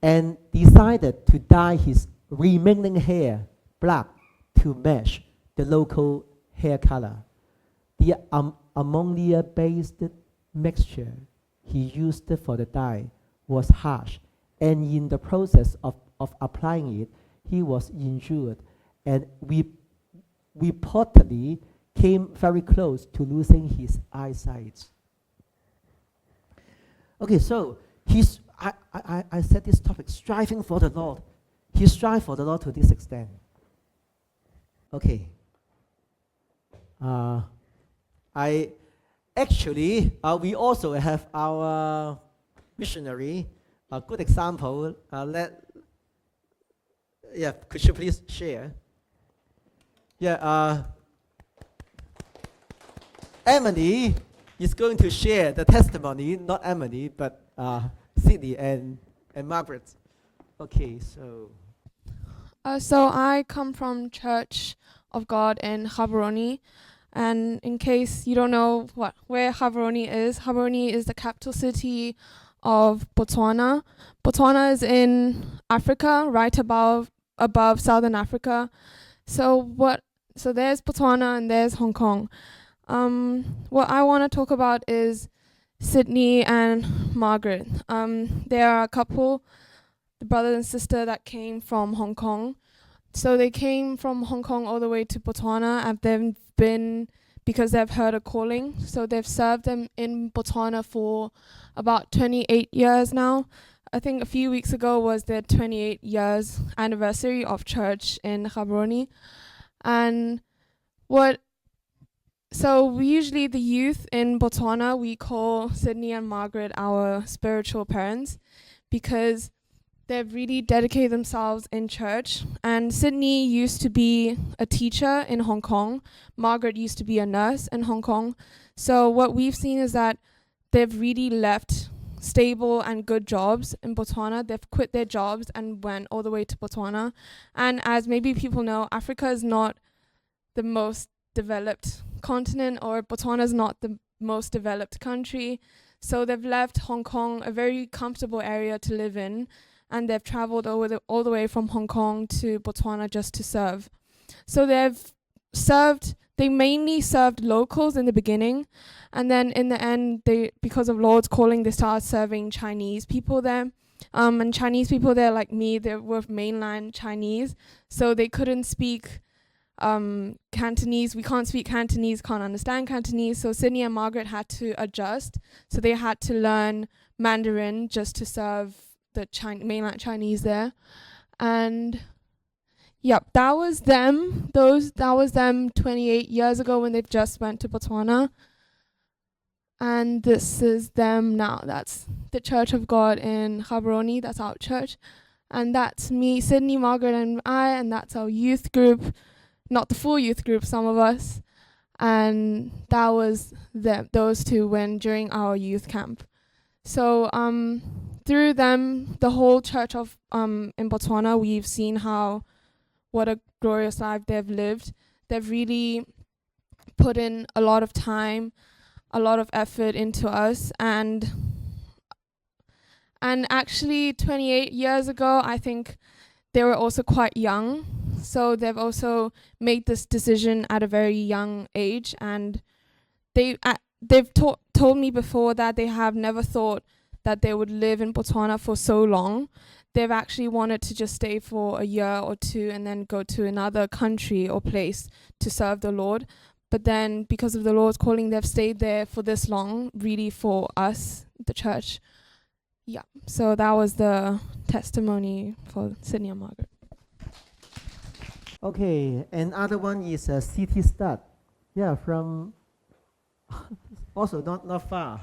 and decided to dye his remaining hair black to match the local hair color. The ammonia-based mixture he used for the dye was harsh, and in the process of applying it, he was injured, and reportedly came very close to losing his eyesight. Okay, so I said this topic, striving for the Lord. He strived for the Lord to this extent. Okay. We also have our missionary. A good example. Could you please share? Yeah. Emily is going to share the testimony. Not Emily, but Sydney and Margaret. Okay, so. So I come from Church of God in Gaborone, and in case you don't know where Gaborone is the capital city of Botswana. Botswana is in Africa, right above Southern Africa. So there's Botswana and there's Hong Kong. What I want to talk about is Sydney and Margaret. They are a couple, the brother and sister that came from Hong Kong. So they came from Hong Kong all the way to Botswana, and they've been, because they've heard a calling. So they've served them in Botswana for about 28 years now. I think a few weeks ago was their 28 years anniversary of church in Gaborone. And so usually the youth in Botswana, we call Sydney and Margaret our spiritual parents, because they've really dedicated themselves in church. And Sydney used to be a teacher in Hong Kong. Margaret used to be a nurse in Hong Kong. So what we've seen is that they've really left stable and good jobs in Botswana. They've quit their jobs and went all the way to Botswana. And as maybe people know, Africa is not the most developed continent, or Botswana is not the most developed country. So they've left Hong Kong, a very comfortable area to live in, and they've traveled all the way from Hong Kong to Botswana just to serve. So they mainly served locals in the beginning, and then in the end, because of Lord's calling, they started serving Chinese people there. And Chinese people there, like me, they were mainland Chinese, so they couldn't speak Cantonese. We can't speak Cantonese, can't understand Cantonese, so Sydney and Margaret had to adjust. So they had to learn Mandarin just to serve the mainland Chinese there. And yep, that was them. That was them 28 years ago when they just went to Botswana. And this is them now. That's the Church of God in Gaborone. That's our church. And that's me, Sydney, Margaret, and I. And that's our youth group. Not the full youth group, some of us. And that was those two during our youth camp. So through them, the whole church of in Botswana, we've seen what a glorious life they've lived. They've really put in a lot of time, a lot of effort into us, and actually 28 years ago, I think they were also quite young. So they've also made this decision at a very young age, and they've told me before that they have never thought that they would live in Botswana for so long. They've actually wanted to just stay for a year or two and then go to another country or place to serve the Lord. But then because of the Lord's calling, they've stayed there for this long, really for us, the church. Yeah, so that was the testimony for Sydney and Margaret. Okay, another one is a city stud. Yeah, from also not far,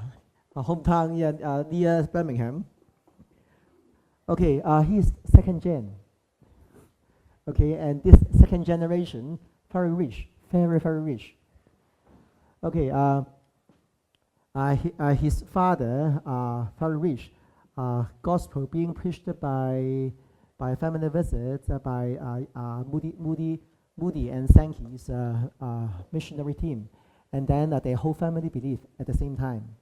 hometown, yeah, near Birmingham. Okay, he's second gen. Okay, and this second generation, very rich, very rich. Okay, his father, very rich. Gospel being preached by family visits, by Moody and Sankey's missionary team, and then the whole family believe at the same time.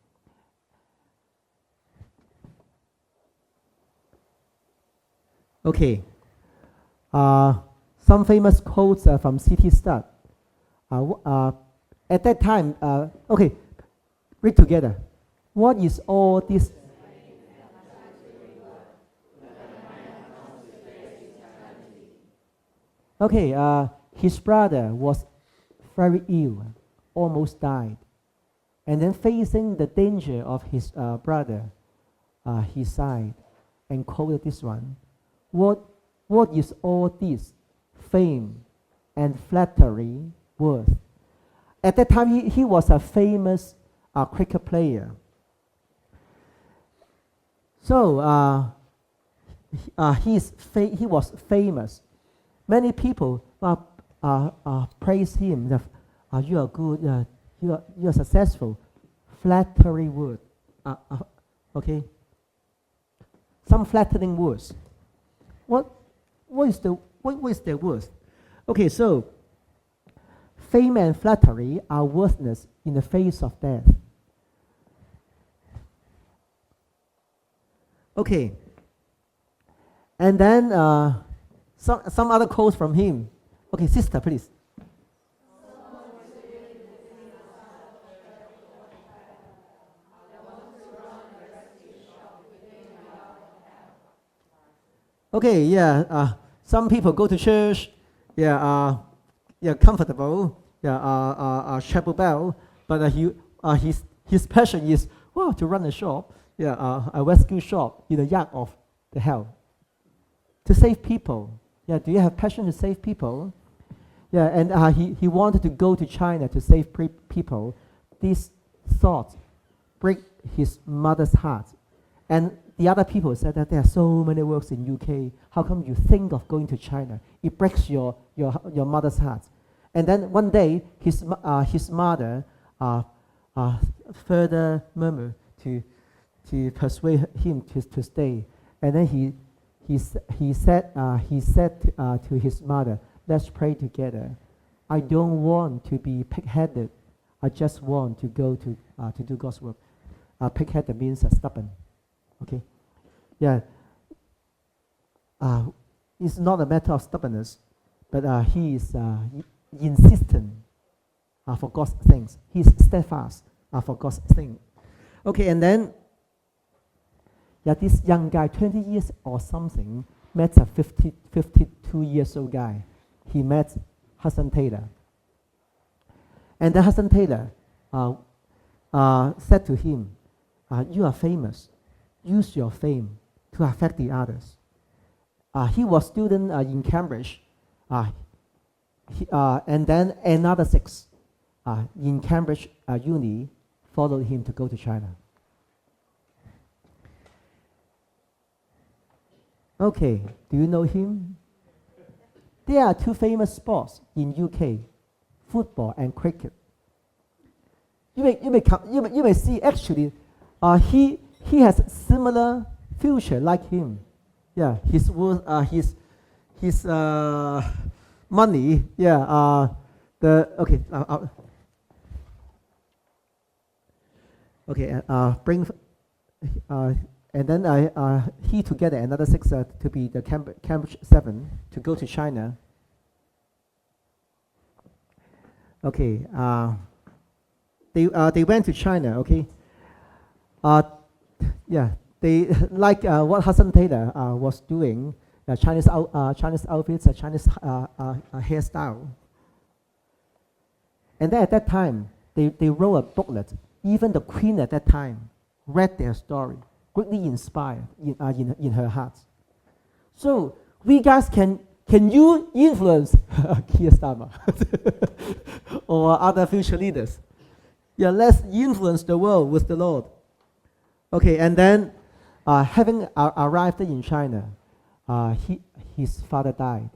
Okay, some famous quotes from City Stud. At that time, okay, read together. What is all this? Okay, his brother was very ill, almost died. And then facing the danger of his brother, he sighed and quoted this one. What is all this fame and flattery worth? At that time, he was a famous cricket player. So he was famous. Many people praise him. You are good. You are successful. Flattery word. Okay. Some flattering words. What is the worth? Okay, so fame and flattery are worthless in the face of death. Okay, and then some other quotes from him. Okay, sister, please. Okay, yeah. Some people go to church, yeah, comfortable, yeah, chapel bell, but his passion is to run a shop, yeah, a rescue shop in the yard of the hell, to save people. Yeah, do you have passion to save people? Yeah, and he wanted to go to China to save people. These thoughts break his mother's heart, and the other people said that there are so many works in UK. How come you think of going to China? It breaks your mother's heart. And then one day, his mother further murmured to persuade him to stay. And then he said to his mother, "Let's pray together. I don't want to be pig-headed. I just want to go to do God's work." Pig-headed means stubborn. Okay, yeah. It's not a matter of stubbornness, but he is insistent for God's things. He's steadfast for God's thing. Okay, and then this young guy, 20 years or something, met a 52 years old guy. He met Hudson Taylor, and then Hudson Taylor said to him, "You are famous. Use your fame to affect the others." He was student in Cambridge, and then another 6 in Cambridge Uni followed him to go to China. Okay, do you know him? There are 2 famous sports in UK, football and cricket. You may see actually, he has similar future like him. Yeah, his money. Yeah, bring. And then he together another 6 to be the Cambridge 7 to go to China. Okay, they went to China. Okay, yeah, they what Hudson Taylor was doing, Chinese outfits, Chinese hairstyle. And then at that time, they wrote a booklet. Even the queen at that time read their story, greatly inspired in her heart. So we guys can you influence Keir Starmer or other future leaders? Yeah, let's influence the world with the Lord. Okay, and then having arrived in China, his father died.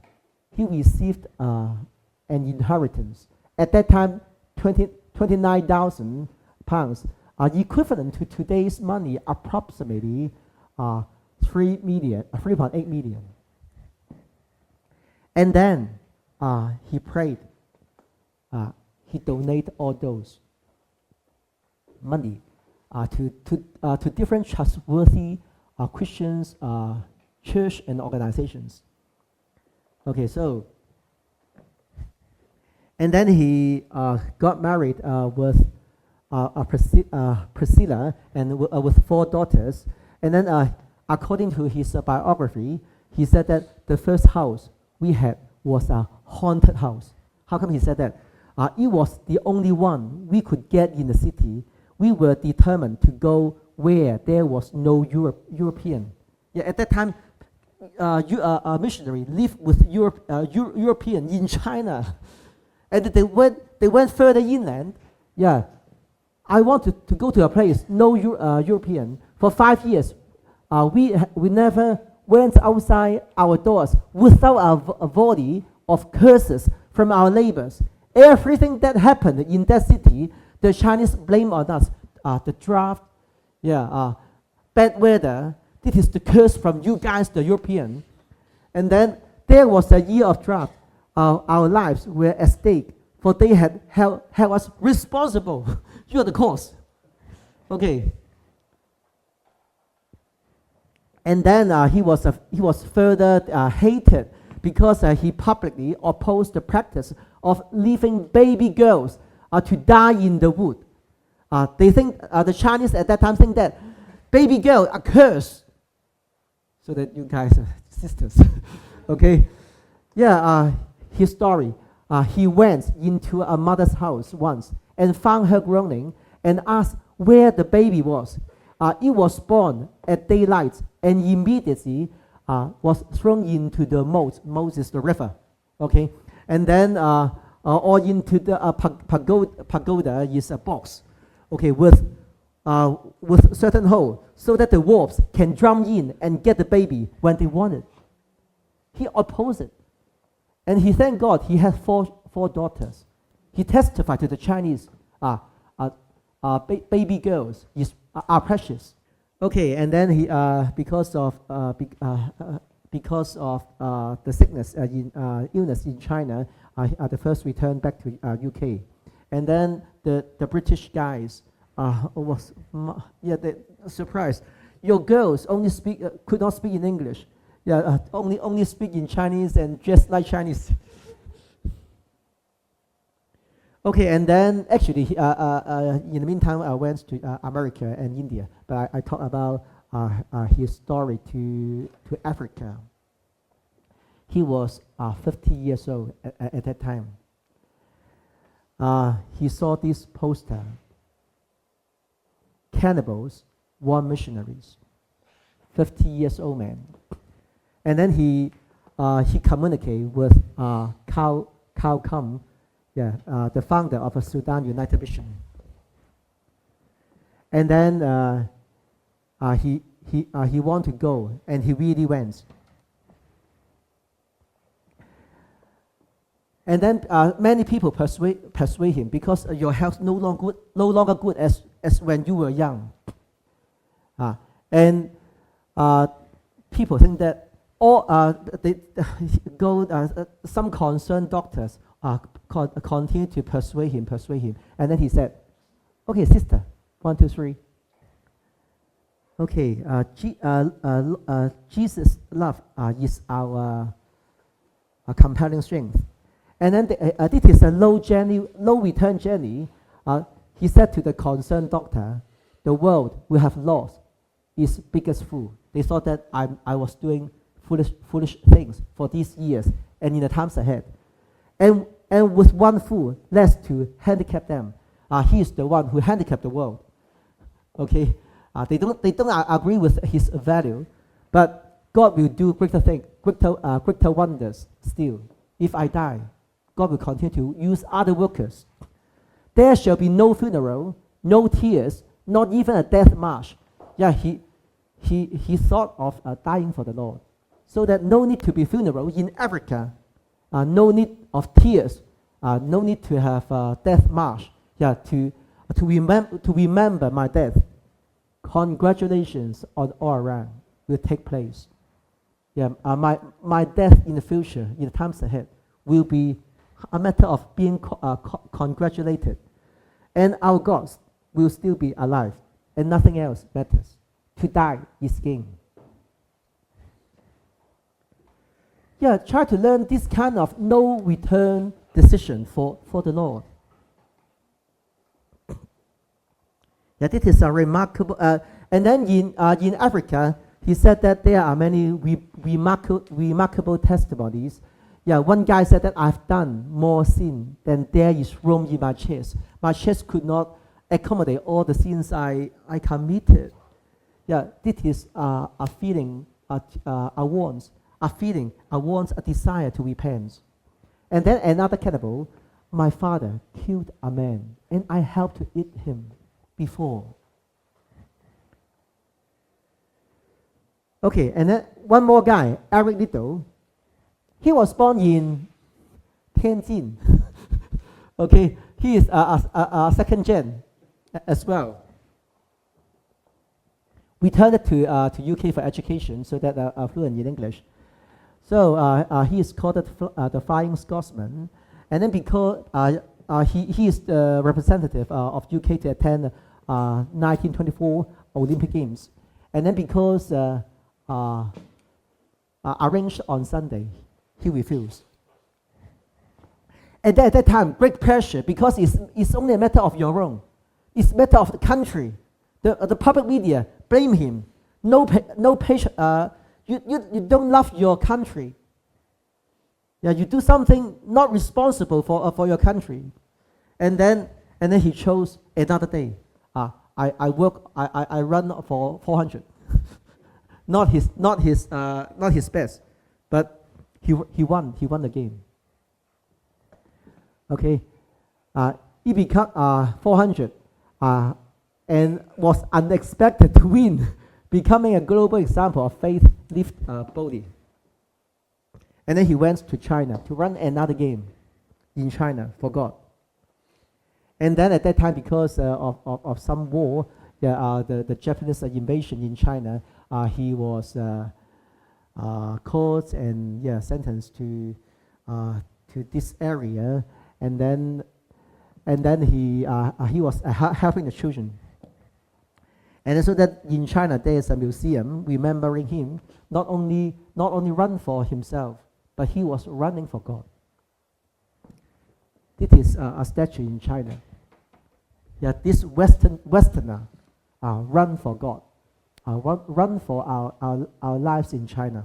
He received an inheritance. At that time, 29,000 pounds, equivalent to today's money, approximately 3.8 million. And then he prayed. He donated all those money to different trustworthy Christians, church and organizations. Okay, so, and then he got married with Priscilla and with 4 daughters. And then according to his biography, he said that the first house we had was a haunted house. How come he said that? It was the only one we could get in the city. We were determined to go where there was no European. Yeah, at that time, a missionary lived with European in China, and they went further inland. Yeah, I wanted to go to a place no European. For 5 years, we never went outside our doors without a volley of curses from our neighbors. Everything that happened in that city, the Chinese blame on us. The drought, bad weather. This is the curse from you guys, the European. And then there was a year of drought. Our lives were at stake, for they had held us responsible. You are the cause. Okay. And then he was further hated because he publicly opposed the practice of leaving baby girls to die in the wood. They think the Chinese at that time think that baby girl a curse. So that you guys are sisters, okay? Yeah, his story. He went into a mother's house once and found her groaning and asked where the baby was. It was born at daylight and immediately was thrown into the moat. Moat is the river, okay? And then or into the pagoda is a box, okay, with certain hole so that the wolves can jump in and get the baby when they want it. He opposed it, and he thanked God he had four daughters. He testified to the Chinese, baby girls are precious. Okay, and then he because of the sickness illness in China, the first returned back to UK, and then the British guys was they surprised. Your girls only could not speak in English. Yeah, only speak in Chinese and just like Chinese. Okay, and then actually, in the meantime, I went to America and India, but I talked about his story to Africa. He was 50 years old at that time. He saw this poster, Cannibals, War Missionaries, 50 years old man. And then he communicated with Cao Kum, the founder of a Sudan United Mission. And then he wanted to go, and he really went. And then many people persuade him because your health no longer good as when you were young. And people think that some concerned doctors continue to persuade him, and then he said, "Okay, sister, 1, 2, 3. Okay, Jesus' love is our compelling strength, And then this is a low return journey. He said to the concerned doctor, the world will have lost its biggest fool. They thought that I was doing foolish things for these years and in the times ahead. And with one fool, less to handicap them. He is the one who handicapped the world. Okay, they don't agree with his value, but God will do greater wonders still. If I die, God will continue to use other workers. There shall be no funeral, no tears, not even a death march. Yeah, he thought of dying for the Lord, so that no need to be funeral in Africa, no need of tears, no need to have death march. Yeah, to remember my death. Congratulations on all around will take place. Yeah, my death in the future, in the times ahead, will be a matter of being congratulated, and our gods will still be alive, and nothing else matters. To die is gain. Yeah, try to learn this kind of no return decision for the Lord. Yeah, this is a remarkable. And then in Africa, he said that there are many remarkable testimonies. Yeah, one guy said that I've done more sin than there is room in my chest. My chest could not accommodate all the sins I committed. Yeah, this is a feeling, a want, a desire to repent. And then another cannibal, my father killed a man, and I helped to eat him before. Okay, and then one more guy, Eric Little. He was born in Tianjin. Okay, he is a second gen as well. We turned to UK for education, so that fluent in English. So he is called the Flying Scotsman, and then because he is the representative of UK to attend 1924 Olympic Games, and then because arranged on Sunday, he refused. And then at that time, great pressure, because it's only a matter of your own. It's a matter of the country. The public media blame him. No patient. You don't love your country. Yeah, you do something not responsible for your country, and then he chose another day. I run for 400. not his best, but he won the game. Okay, he became 400, and was unexpected to win, becoming a global example of faith lived boldly. And then he went to China to run another game in China for God. And then at that time, because of some war, the Japanese invasion in China, he was caught and sentenced to this area, and then he was helping the children. And so that in China there is a museum remembering him, not only run for himself, but he was running for God. This is a statue in China. Yeah, this Westerner run for God, run for our lives in China.